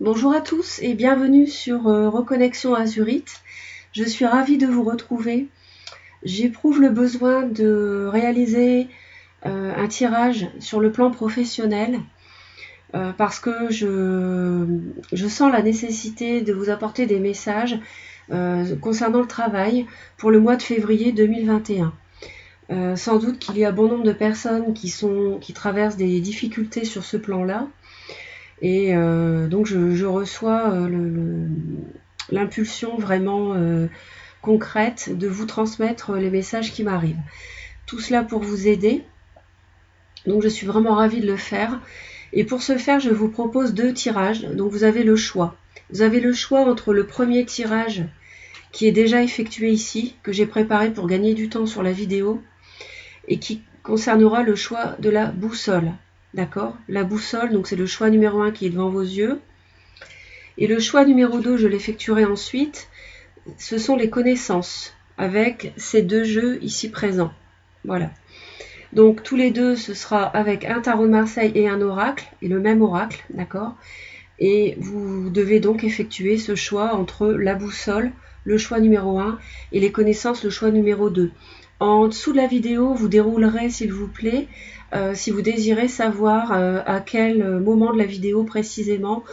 Bonjour à tous et bienvenue sur Reconnexion Azurite. Je suis ravie de vous retrouver. J'éprouve le besoin de réaliser un tirage sur le plan professionnel parce que je sens la nécessité de vous apporter des messages concernant le travail pour le mois de février 2021. Sans doute qu'il y a bon nombre de personnes qui traversent des difficultés sur ce plan-là. Et donc je reçois l'impulsion vraiment concrète de vous transmettre les messages qui m'arrivent. Tout cela pour vous aider. Donc je suis vraiment ravie de le faire. Et pour ce faire, je vous propose 2 tirages. Donc vous avez le choix. Vous avez le choix entre le premier tirage qui est déjà effectué ici, que j'ai préparé pour gagner du temps sur la vidéo, et qui concernera le choix de la boussole. D'accord? La boussole, donc c'est le choix numéro 1 qui est devant vos yeux. Et le choix numéro 2, je l'effectuerai ensuite. Ce sont les connaissances avec ces 2 jeux ici présents. Voilà. Donc tous les deux, ce sera avec un tarot de Marseille et un oracle, et le même oracle, d'accord? Et vous devez donc effectuer ce choix entre la boussole, le choix numéro 1, et les connaissances, le choix numéro 2. En dessous de la vidéo, vous déroulerez, s'il vous plaît, si vous désirez savoir à quel moment de la vidéo précisément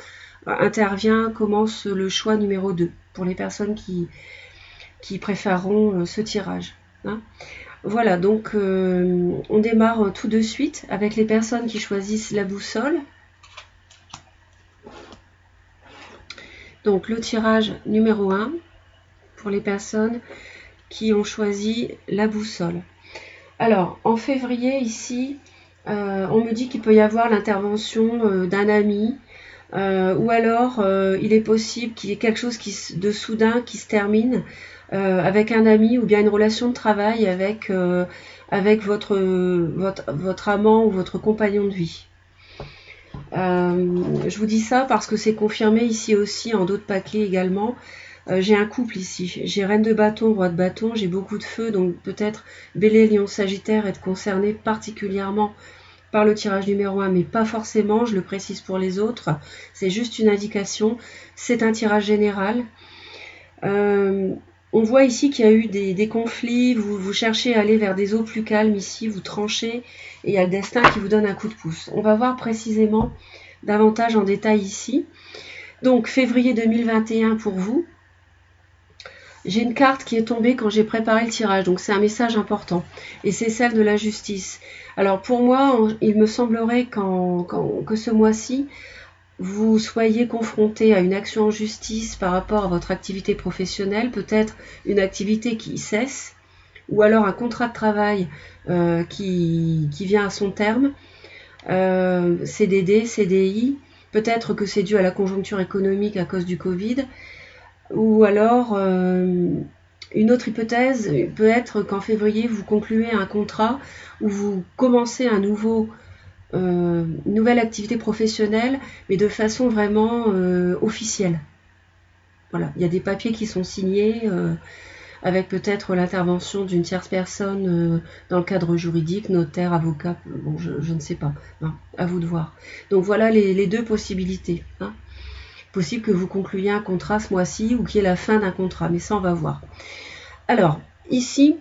intervient, commence le choix numéro 2, pour les personnes qui préféreront ce tirage. Hein. Voilà, donc on démarre tout de suite avec les personnes qui choisissent la boussole. Donc le tirage numéro 1 pour les personnes qui ont choisi la boussole. Alors, en février, ici, on me dit qu'il peut y avoir l'intervention d'un ami, ou alors il est possible qu'il y ait quelque chose de soudain qui se termine avec un ami, ou bien une relation de travail avec votre amant ou votre compagnon de vie. Je vous dis ça parce que c'est confirmé ici aussi en d'autres paquets également. J'ai un couple ici, j'ai reine de bâton, roi de bâton, j'ai beaucoup de feu, donc peut-être Bélier, Lion, Sagittaire être concerné particulièrement par le tirage numéro 1, mais pas forcément, je le précise pour les autres, c'est juste une indication, c'est un tirage général. On voit ici qu'il y a eu des conflits, vous cherchez à aller vers des eaux plus calmes ici, vous tranchez, et il y a le destin qui vous donne un coup de pouce. On va voir précisément davantage en détail ici. Donc février 2021 pour vous. J'ai une carte qui est tombée quand j'ai préparé le tirage, donc c'est un message important, et c'est celle de la justice. Alors pour moi, il me semblerait que ce mois-ci, vous soyez confronté à une action en justice par rapport à votre activité professionnelle, peut-être une activité qui cesse, ou alors un contrat de travail qui vient à son terme, CDD, CDI, peut-être que c'est dû à la conjoncture économique à cause du Covid, ou alors une autre hypothèse peut être qu'en février vous concluez un contrat ou vous commencez une nouvelle activité professionnelle, mais de façon vraiment officielle. Voilà, il y a des papiers qui sont signés avec peut-être l'intervention d'une tierce personne dans le cadre juridique, notaire, avocat, bon, je ne sais pas, hein, à vous de voir. Donc voilà les 2 possibilités. Hein. Possible que vous concluiez un contrat ce mois-ci ou qu'il y ait la fin d'un contrat, mais ça on va voir. Alors, ici,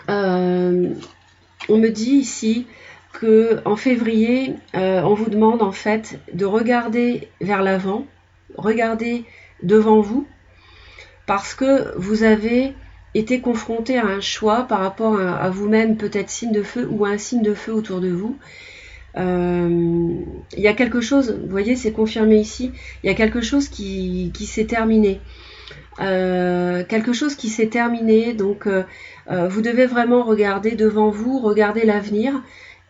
on me dit ici qu'en février, on vous demande en fait de regarder vers l'avant, regarder devant vous, parce que vous avez été confronté à un choix par rapport à vous-même, peut-être signe de feu ou à un signe de feu autour de vous. Il y a quelque chose, vous voyez, c'est confirmé ici, il y a quelque chose qui s'est terminé. Quelque chose qui s'est terminé, donc vous devez vraiment regarder devant vous, regarder l'avenir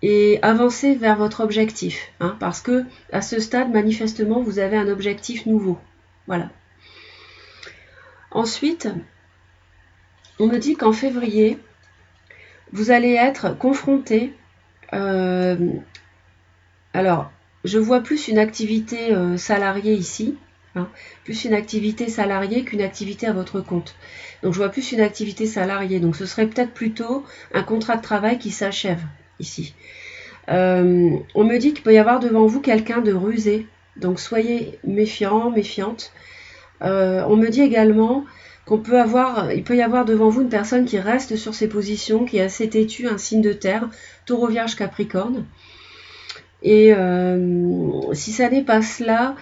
et avancer vers votre objectif, hein, parce que à ce stade, manifestement, vous avez un objectif nouveau. Voilà. Ensuite, on me dit qu'en février, vous allez être confronté. Alors, je vois plus une activité salariée ici, hein, plus une activité salariée qu'une activité à votre compte. Donc, je vois plus une activité salariée. Donc, ce serait peut-être plutôt un contrat de travail qui s'achève ici. On me dit qu'il peut y avoir devant vous quelqu'un de rusé, Donc soyez méfiants, méfiantes. On me dit également il peut y avoir devant vous une personne qui reste sur ses positions, qui est assez têtue, un signe de terre, Taureau, Vierge, Capricorne. Et si ça n'est pas cela,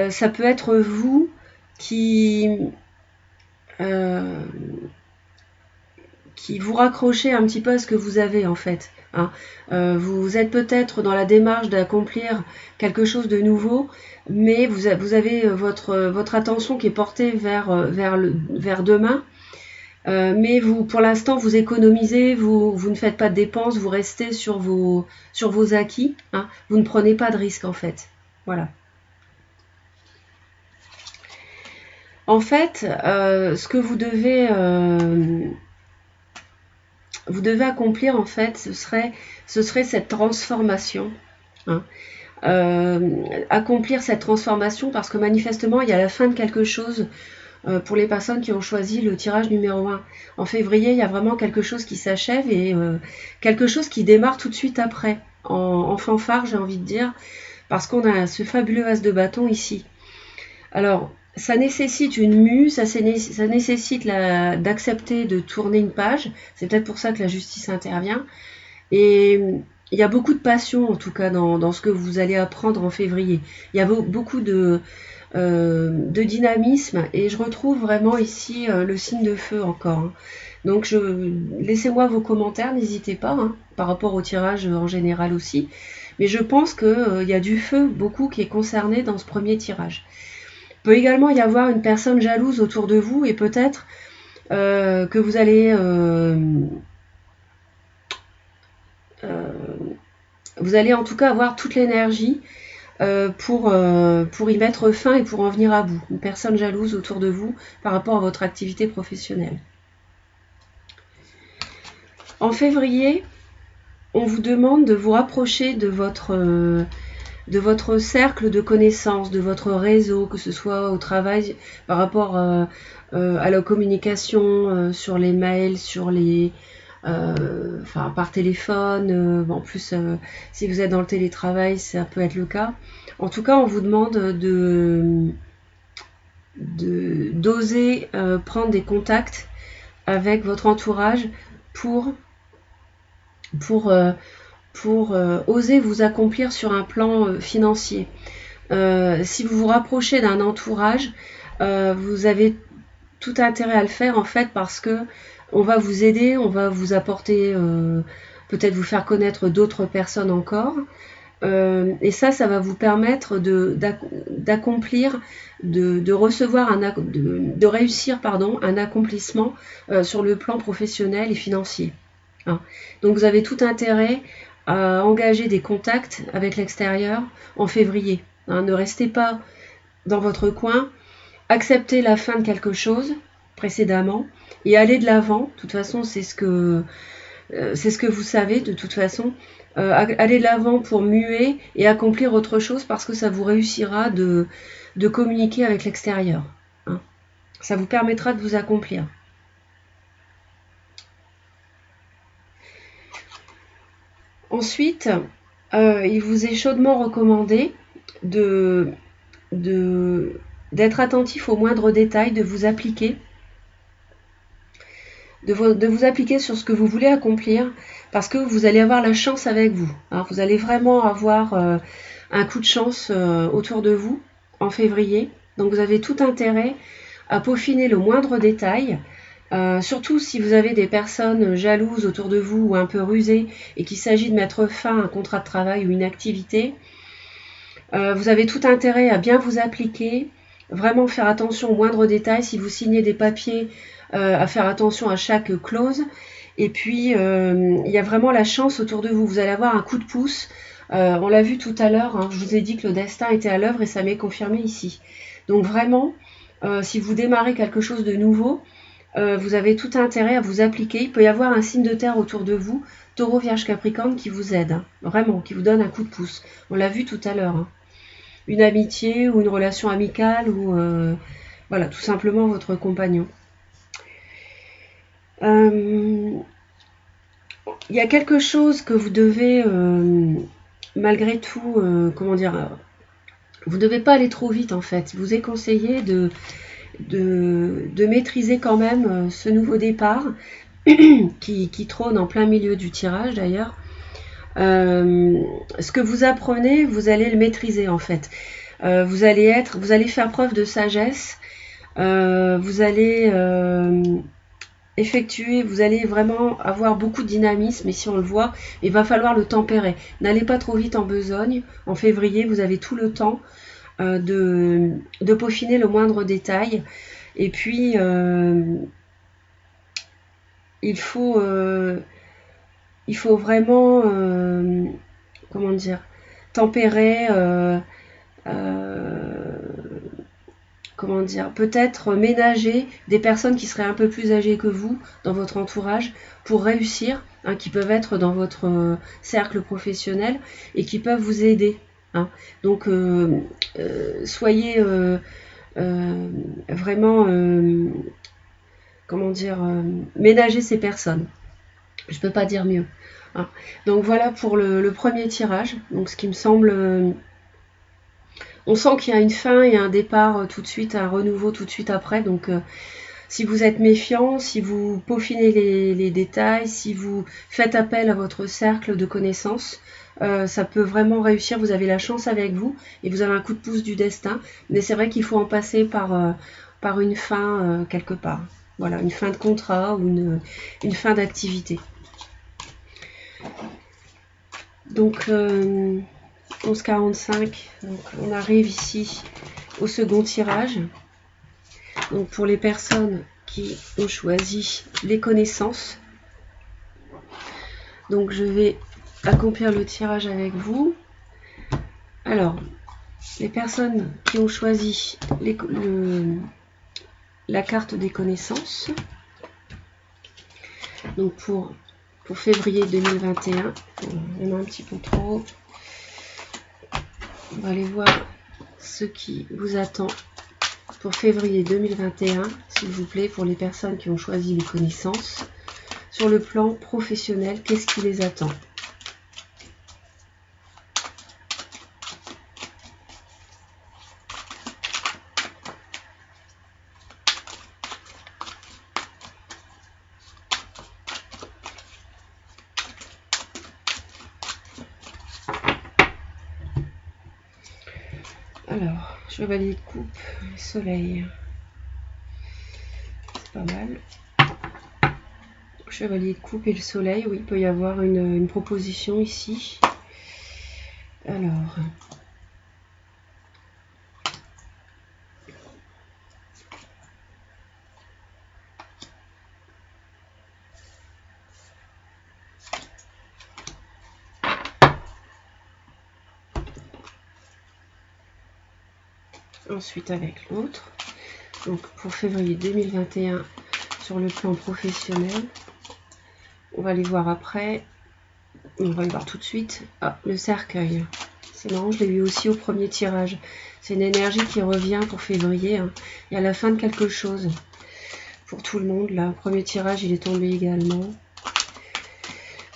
ça peut être vous qui vous raccrochez un petit peu à ce que vous avez en fait. Hein. Vous êtes peut-être dans la démarche d'accomplir quelque chose de nouveau, mais vous avez votre attention qui est portée vers demain. Mais pour l'instant, vous économisez, vous ne faites pas de dépenses, vous restez sur vos acquis. Hein. Vous ne prenez pas de risques en fait. Voilà. En fait, ce que vous devez accomplir en fait, ce serait cette transformation. Hein. Accomplir cette transformation parce que manifestement il y a la fin de quelque chose pour les personnes qui ont choisi le tirage numéro 1. En février, il y a vraiment quelque chose qui s'achève et quelque chose qui démarre tout de suite après, en fanfare j'ai envie de dire, parce qu'on a ce fabuleux as de bâton ici. Alors, ça nécessite une mue, ça nécessite d'accepter de tourner une page. C'est peut-être pour ça que la justice intervient. Et il y a beaucoup de passion, en tout cas, dans ce que vous allez apprendre en février. Il y a beaucoup de dynamisme. Et je retrouve vraiment ici le signe de feu encore. Hein. Donc, laissez-moi vos commentaires, n'hésitez pas, hein, par rapport au tirage en général aussi. Mais je pense qu'il y a du feu, beaucoup, qui est concerné dans ce premier tirage. Il peut également y avoir une personne jalouse autour de vous et peut-être que vous allez en tout cas avoir toute l'énergie pour y mettre fin et pour en venir à bout. Une personne jalouse autour de vous par rapport à votre activité professionnelle. En février, on vous demande de vous rapprocher de votre cercle de connaissances, de votre réseau, que ce soit au travail, par rapport à la communication, sur les mails, par téléphone. En plus, si vous êtes dans le télétravail, ça peut être le cas. En tout cas, on vous demande d'oser prendre des contacts avec votre entourage pour oser vous accomplir sur un plan financier. Si vous vous rapprochez d'un entourage, vous avez tout intérêt à le faire en fait parce que on va vous aider, on va vous apporter, peut-être vous faire connaître d'autres personnes encore. Et ça va vous permettre d'accomplir, de recevoir de réussir un accomplissement sur le plan professionnel et financier. Hein. Donc vous avez tout intérêt à engager des contacts avec l'extérieur en février. Hein. Ne restez pas dans votre coin, acceptez la fin de quelque chose précédemment et allez de l'avant. De toute façon, c'est ce que vous savez de toute façon. Allez de l'avant pour muer et accomplir autre chose parce que ça vous réussira de communiquer avec l'extérieur. Hein. Ça vous permettra de vous accomplir. Ensuite, il vous est chaudement recommandé d'être attentif aux moindres détails, de vous appliquer, de vous appliquer sur ce que vous voulez accomplir, parce que vous allez avoir la chance avec vous. Alors, vous allez vraiment avoir un coup de chance autour de vous en février. Donc vous avez tout intérêt à peaufiner le moindre détail. Surtout si vous avez des personnes jalouses autour de vous ou un peu rusées et qu'il s'agit de mettre fin à un contrat de travail ou une activité, vous avez tout intérêt à bien vous appliquer, vraiment faire attention aux moindres détails. Si vous signez des papiers, à faire attention à chaque clause. Et puis, il y a vraiment la chance autour de vous. Vous allez avoir un coup de pouce. On l'a vu tout à l'heure, hein, je vous ai dit que le destin était à l'œuvre et ça m'est confirmé ici. Donc vraiment, si vous démarrez quelque chose de nouveau, vous avez tout intérêt à vous appliquer. Il peut y avoir un signe de terre autour de vous, Taureau, Vierge, Capricorne, qui vous aide. Hein, vraiment, qui vous donne un coup de pouce. On l'a vu tout à l'heure. Hein. Une amitié ou une relation amicale ou voilà, tout simplement votre compagnon. Il y a quelque chose que vous devez malgré tout, Vous ne devez pas aller trop vite en fait. Il vous est conseillé de maîtriser quand même ce nouveau départ qui trône en plein milieu du tirage d'ailleurs. Ce que vous apprenez, vous allez le maîtriser en fait. Vous allez faire preuve de sagesse. Vous allez vous allez vraiment avoir beaucoup de dynamisme, et si on le voit, il va falloir le tempérer. N'allez pas trop vite en besogne. En février, vous avez tout le temps de peaufiner le moindre détail. Et puis, il faut vraiment, comment dire, tempérer, comment dire, peut-être ménager des personnes qui seraient un peu plus âgées que vous dans votre entourage pour réussir, hein, qui peuvent être dans votre cercle professionnel et qui peuvent vous aider. Hein. Donc, soyez vraiment, comment dire, ménager ces personnes. Je ne peux pas dire mieux. Hein. Donc voilà pour le premier tirage. Donc ce qui me semble... on sent qu'il y a une fin et un départ tout de suite, un renouveau tout de suite après. Donc si vous êtes méfiant, si vous peaufinez les détails, si vous faites appel à votre cercle de connaissances, ça peut vraiment réussir. Vous avez la chance avec vous et vous avez un coup de pouce du destin. Mais c'est vrai qu'il faut en passer par une fin quelque part. Voilà, une fin de contrat ou une fin d'activité. Donc 11h45, donc on arrive ici au second tirage. Donc pour les personnes qui ont choisi les connaissances, donc je vais accomplir le tirage avec vous. Alors, les personnes qui ont choisi la carte des connaissances, donc pour février 2021, on a un petit peu trop. On va aller voir ce qui vous attend pour février 2021, s'il vous plaît, pour les personnes qui ont choisi les connaissances. Sur le plan professionnel, qu'est-ce qui les attend ? Alors, chevalier de coupe, soleil, c'est pas mal. Chevalier de coupe et le soleil, oui, il peut y avoir une proposition ici. Alors, ensuite avec l'autre, donc pour février 2021 sur le plan professionnel, on va les voir après, on va les voir tout de suite. Ah, le cercueil, c'est marrant, je l'ai eu aussi au premier tirage, c'est une énergie qui revient pour février, hein. Il y a la fin de quelque chose pour tout le monde, là, le premier tirage il est tombé également.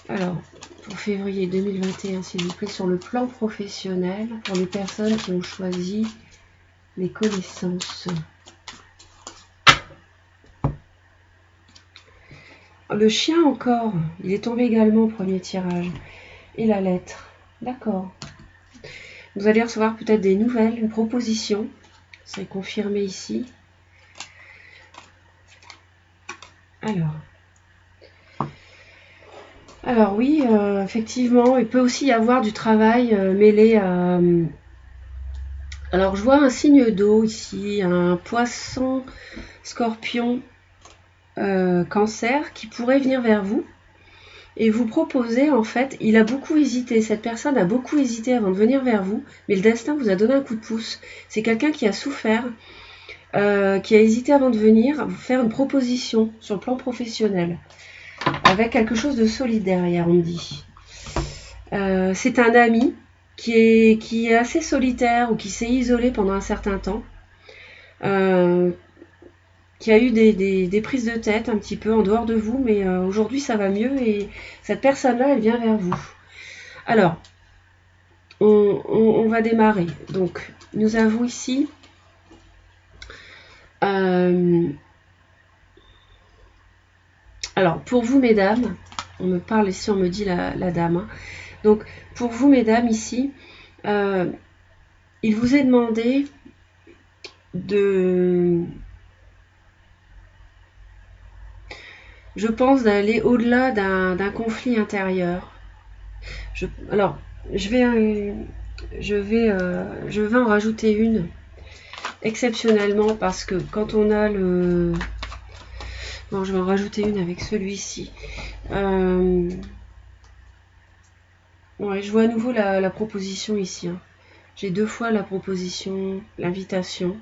Alors, pour février 2021, s'il vous plaît, sur le plan professionnel, pour les personnes qui ont choisi les connaissances. Le chien encore, il est tombé également au premier tirage. Et la lettre, d'accord. Vous allez recevoir peut-être des nouvelles, une proposition. C'est confirmé ici. Alors oui, effectivement, il peut aussi y avoir du travail mêlé à... alors je vois un signe d'eau ici, un poisson, scorpion, cancer qui pourrait venir vers vous et vous proposer, en fait, il a beaucoup hésité, cette personne a beaucoup hésité avant de venir vers vous, mais le destin vous a donné un coup de pouce. C'est quelqu'un qui a souffert, qui a hésité avant de venir vous faire une proposition sur le plan professionnel, avec quelque chose de solide derrière, on me dit. C'est un ami qui est assez solitaire ou qui s'est isolé pendant un certain temps, qui a eu des prises de tête un petit peu en dehors de vous, mais aujourd'hui ça va mieux et cette personne-là, elle vient vers vous. Alors, on va démarrer. Donc, nous avons ici alors, pour vous, mesdames, on me parle ici, on me dit la dame. Hein. Donc, pour vous, mesdames, ici, il vous est demandé de... Je pense d'aller au-delà d'un conflit intérieur. Alors, je vais en rajouter une exceptionnellement parce que quand on a le... Bon, je vais en rajouter une avec celui-ci. Ouais, je vois à nouveau la proposition ici. Hein. J'ai 2 fois la proposition, l'invitation.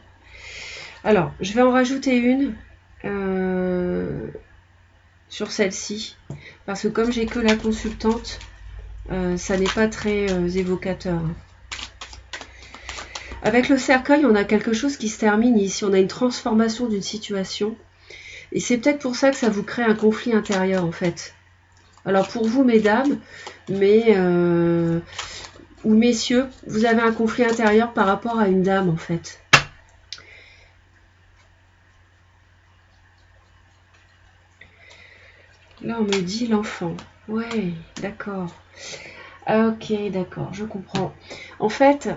Alors, je vais en rajouter une sur celle-ci. Parce que comme j'ai que la consultante, ça n'est pas très évocateur. Hein. Avec le cercueil, on a quelque chose qui se termine ici. On a une transformation d'une situation. Et c'est peut-être pour ça que ça vous crée un conflit intérieur, en fait. Alors, pour vous, mesdames, ou messieurs, vous avez un conflit intérieur par rapport à une dame, en fait. Là, on me dit l'enfant. Ouais, d'accord. Ok, d'accord, je comprends. En fait,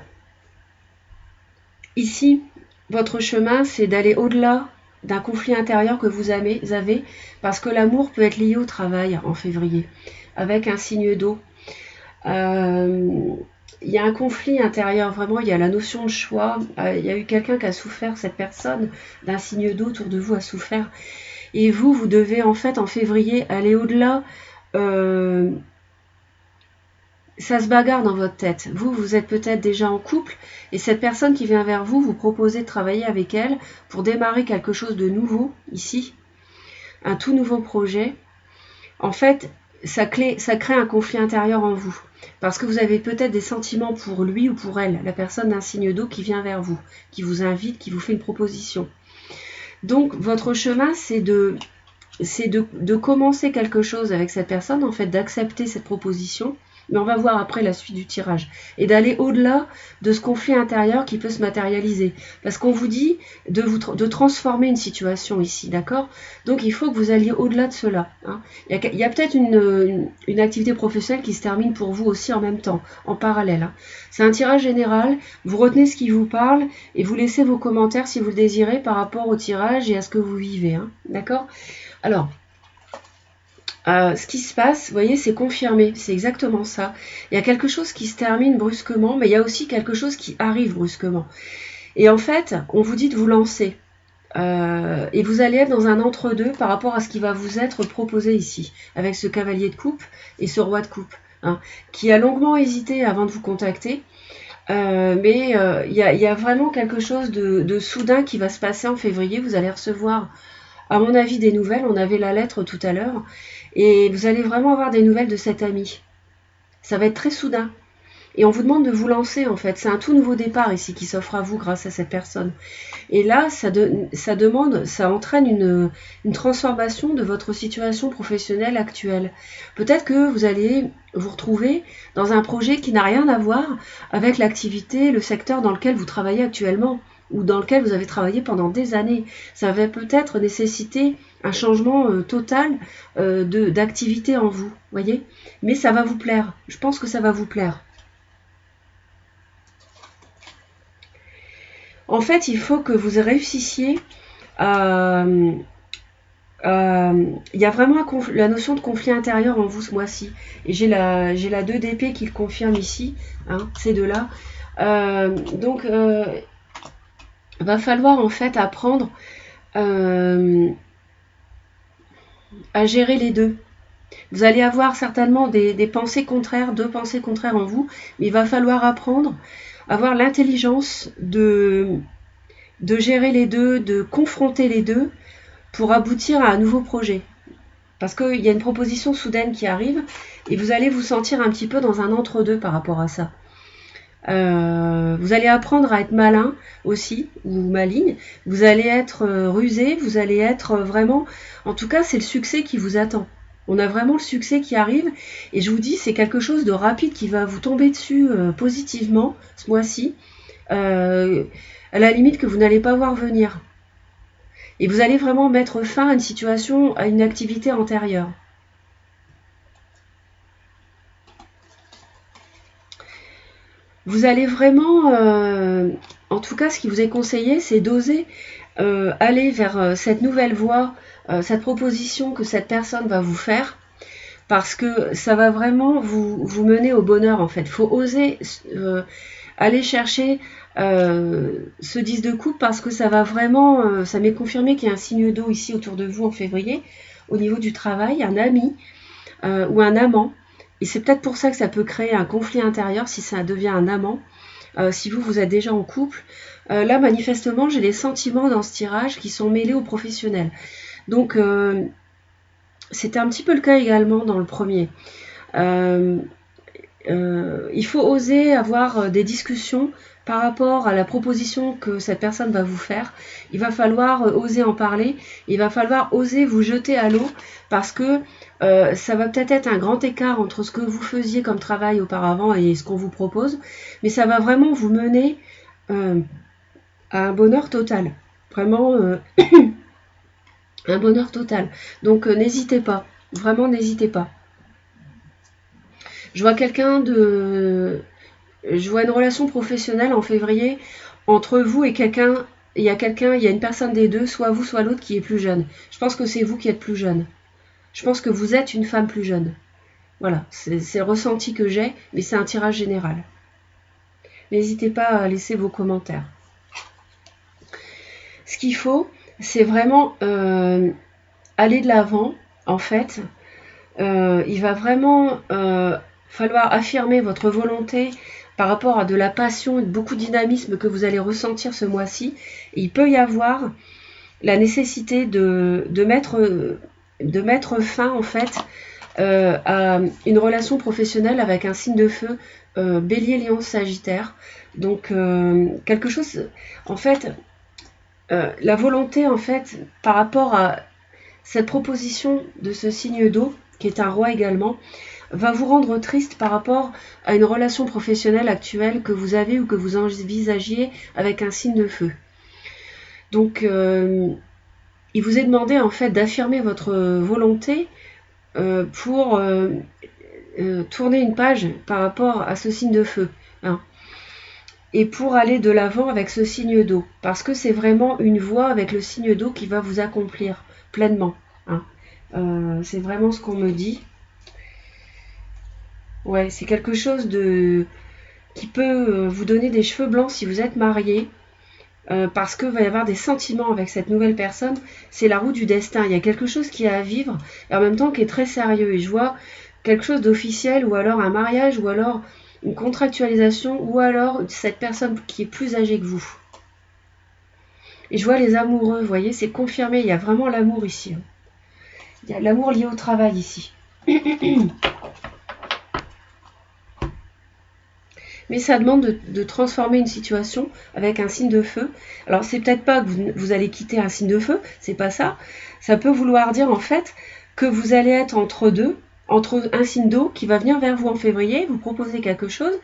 ici, votre chemin, c'est d'aller au-delà d'un conflit intérieur que vous avez, parce que l'amour peut être lié au travail en février, avec un signe d'eau. Il y a un conflit intérieur, vraiment, il y a la notion de choix. Il y a eu quelqu'un qui a souffert, cette personne d'un signe d'eau autour de vous a souffert. Et vous devez en fait en février aller au-delà. Ça se bagarre dans votre tête. Vous êtes peut-être déjà en couple et cette personne qui vient vers vous, vous proposez de travailler avec elle pour démarrer quelque chose de nouveau ici, un tout nouveau projet. En fait, ça crée un conflit intérieur en vous parce que vous avez peut-être des sentiments pour lui ou pour elle, la personne d'un signe d'eau qui vient vers vous, qui vous invite, qui vous fait une proposition. Donc, votre chemin, c'est de commencer quelque chose avec cette personne, en fait, d'accepter cette proposition, mais on va voir après la suite du tirage, et d'aller au-delà de ce conflit intérieur qui peut se matérialiser. Parce qu'on vous dit de transformer une situation ici, d'accord? Donc, il faut que vous alliez au-delà de cela. Hein. Il y a peut-être une activité professionnelle qui se termine pour vous aussi en même temps, en parallèle. Hein. C'est un tirage général, vous retenez ce qui vous parle, et vous laissez vos commentaires si vous le désirez par rapport au tirage et à ce que vous vivez. Hein. D'accord? Alors, ce qui se passe, vous voyez, c'est confirmé, c'est exactement ça. Il y a quelque chose qui se termine brusquement, mais il y a aussi quelque chose qui arrive brusquement. Et en fait, on vous dit de vous lancer. Et vous allez être dans un entre-deux par rapport à ce qui va vous être proposé ici, avec ce cavalier de coupe et ce roi de coupe, hein, qui a longuement hésité avant de vous contacter. Mais il y a vraiment quelque chose de soudain qui va se passer en février. Vous allez recevoir, à mon avis, des nouvelles. On avait la lettre tout à l'heure. Et vous allez vraiment avoir des nouvelles de cet ami. Ça va être très soudain. Et on vous demande de vous lancer, en fait. C'est un tout nouveau départ ici qui s'offre à vous grâce à cette personne. Et là, ça entraîne une transformation de votre situation professionnelle actuelle. Peut-être que vous allez vous retrouver dans un projet qui n'a rien à voir avec l'activité, le secteur dans lequel vous travaillez actuellement, ou dans lequel vous avez travaillé pendant des années. Ça va peut-être nécessiter un changement total d'activité en vous, voyez. Mais ça va vous plaire. Je pense que ça va vous plaire. En fait, il faut que vous réussissiez à... Il y a vraiment la notion de conflit intérieur en vous ce mois-ci. Et j'ai la 2 d'épée qui le confirme ici, hein, ces deux-là. Donc, va falloir en fait apprendre à gérer les deux. Vous allez avoir certainement des pensées contraires, 2 pensées contraires en vous, mais il va falloir apprendre, avoir l'intelligence de gérer les deux, de confronter les deux pour aboutir à un nouveau projet. Parce qu'il y a une proposition soudaine qui arrive et vous allez vous sentir un petit peu dans un entre-deux par rapport à ça. Vous allez apprendre à être malin aussi, ou maligne. Vous allez être rusé, vous allez être vraiment... En tout cas, c'est le succès qui vous attend. On a vraiment le succès qui arrive. Et je vous dis, c'est quelque chose de rapide qui va vous tomber dessus positivement ce mois-ci. À la limite que vous n'allez pas voir venir. Et vous allez vraiment mettre fin à une situation, à une activité antérieure. Vous allez vraiment, en tout cas ce qui vous est conseillé, c'est d'oser aller vers cette nouvelle voie, cette proposition que cette personne va vous faire, parce que ça va vraiment vous mener au bonheur en fait. Il faut oser aller chercher ce 10 de coupe, parce que ça va vraiment, ça m'est confirmé qu'il y a un signe d'eau ici autour de vous en février, au niveau du travail, un ami ou un amant. Et c'est peut-être pour ça que ça peut créer un conflit intérieur si ça devient un amant, si vous êtes déjà en couple. Là, manifestement, j'ai des sentiments dans ce tirage qui sont mêlés au professionnel. Donc, c'était un petit peu le cas également dans le premier. Il faut oser avoir des discussions par rapport à la proposition que cette personne va vous faire. Il va falloir oser en parler, il va falloir oser vous jeter à l'eau, parce que ça va peut-être être un grand écart entre ce que vous faisiez comme travail auparavant et ce qu'on vous propose, mais ça va vraiment vous mener à un bonheur total. Vraiment un bonheur total. Donc n'hésitez pas, vraiment n'hésitez pas. Je vois je vois une relation professionnelle en février entre vous et quelqu'un. Il y a une personne des deux, soit vous, soit l'autre, qui est plus jeune. Je pense que c'est vous qui êtes plus jeune. Je pense que vous êtes une femme plus jeune. Voilà, c'est le ressenti que j'ai, mais c'est un tirage général. N'hésitez pas à laisser vos commentaires. Ce qu'il faut, c'est vraiment aller de l'avant, en fait. Il va vraiment falloir affirmer votre volonté par rapport à de la passion et de beaucoup de dynamisme que vous allez ressentir ce mois-ci. Il peut y avoir la nécessité de mettre fin en fait à une relation professionnelle avec un signe de feu, Bélier, Lion, Sagittaire. Donc quelque chose, en fait, la volonté en fait par rapport à cette proposition de ce signe d'eau, qui est un roi également, va vous rendre triste par rapport à une relation professionnelle actuelle que vous avez ou que vous envisagiez avec un signe de feu. Donc, il vous est demandé en fait d'affirmer votre volonté pour tourner une page par rapport à ce signe de feu, hein, et pour aller de l'avant avec ce signe d'eau, parce que c'est vraiment une voie avec le signe d'eau qui va vous accomplir pleinement, hein. C'est vraiment ce qu'on me dit. Ouais, c'est quelque chose qui peut vous donner des cheveux blancs si vous êtes marié, parce qu'il va y avoir des sentiments avec cette nouvelle personne. C'est la roue du destin. Il y a quelque chose qui est à vivre et en même temps qui est très sérieux. Et je vois quelque chose d'officiel, ou alors un mariage, ou alors une contractualisation, ou alors cette personne qui est plus âgée que vous. Et je vois les amoureux, vous voyez, c'est confirmé. Il y a vraiment l'amour ici. Il y a l'amour lié au travail ici. Mais ça demande de transformer une situation avec un signe de feu. Alors c'est peut-être pas que vous allez quitter un signe de feu, c'est pas ça. Ça peut vouloir dire en fait que vous allez être entre deux, entre un signe d'eau qui va venir vers vous en février, vous proposer quelque chose,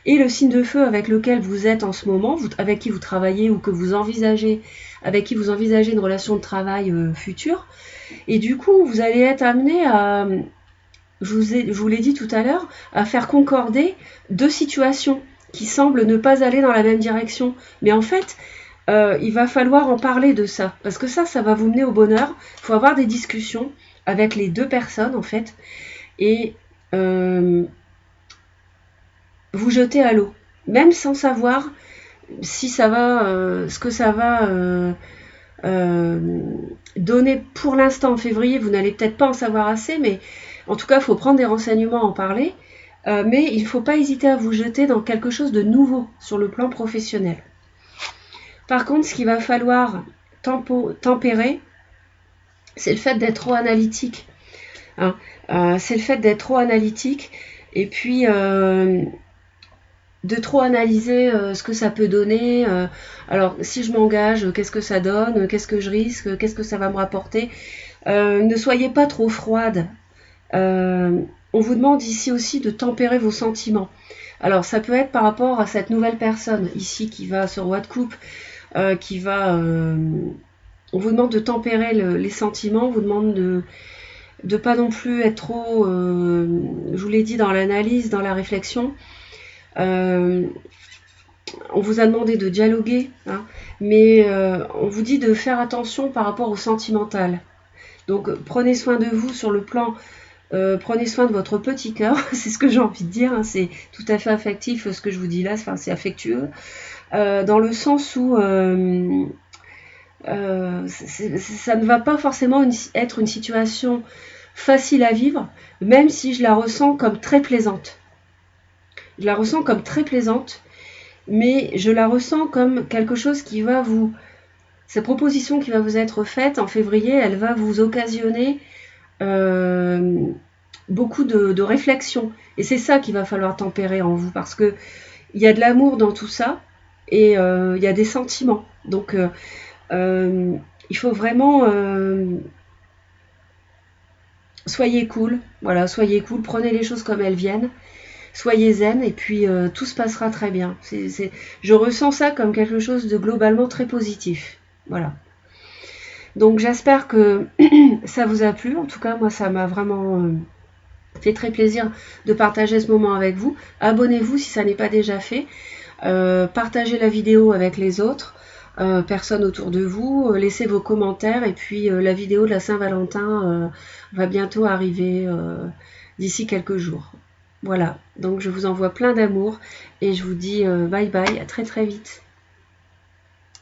et le signe de feu avec lequel vous êtes en ce moment, avec qui vous travaillez ou que vous envisagez, avec qui vous envisagez une relation de travail future. Et du coup, vous allez être amené à, je vous l'ai dit tout à l'heure, à faire concorder deux situations qui semblent ne pas aller dans la même direction. Mais en fait, il va falloir en parler de ça, parce que ça va vous mener au bonheur. Il faut avoir des discussions avec les deux personnes, en fait, et vous jeter à l'eau, même sans savoir si ça va, ce que ça va donner pour l'instant en février. Vous n'allez peut-être pas en savoir assez, mais en tout cas, il faut prendre des renseignements, en parler, mais il ne faut pas hésiter à vous jeter dans quelque chose de nouveau sur le plan professionnel. Par contre, ce qu'il va falloir tempérer, c'est le fait d'être trop analytique, hein. C'est le fait d'être trop analytique, et puis de trop analyser ce que ça peut donner. Alors, si je m'engage, qu'est-ce que ça donne? Qu'est-ce que je risque? Qu'est-ce que ça va me rapporter? Ne soyez pas trop froide. On vous demande ici aussi de tempérer vos sentiments. Alors ça peut être par rapport à cette nouvelle personne ici qui va sur roi de coupe, qui va... on vous demande de tempérer les sentiments, on vous demande de pas non plus être trop, je vous l'ai dit, dans l'analyse, dans la réflexion. On vous a demandé de dialoguer, hein, mais on vous dit de faire attention par rapport au sentimental. Donc prenez soin de vous sur le plan, prenez soin de votre petit cœur, c'est ce que j'ai envie de dire, hein, c'est tout à fait affectif ce que je vous dis là, enfin, c'est affectueux, dans le sens où ça ne va pas forcément être une situation facile à vivre, même si je la ressens comme très plaisante. Je la ressens comme très plaisante, mais je la ressens comme quelque chose qui va vous... Cette proposition qui va vous être faite en février, elle va vous occasionner beaucoup de réflexion. Et c'est ça qu'il va falloir tempérer en vous, parce que il y a de l'amour dans tout ça, et il y a des sentiments. Donc, il faut vraiment... soyez cool, voilà, soyez cool, prenez les choses comme elles viennent, soyez zen, et puis tout se passera très bien. Je ressens ça comme quelque chose de globalement très positif. Voilà. Donc j'espère que ça vous a plu. En tout cas, moi, ça m'a vraiment fait très plaisir de partager ce moment avec vous. Abonnez-vous si ça n'est pas déjà fait. Partagez la vidéo avec les autres personnes autour de vous. Laissez vos commentaires. Et puis la vidéo de la Saint-Valentin va bientôt arriver d'ici quelques jours. Voilà. Donc je vous envoie plein d'amour et je vous dis bye bye. À très très vite.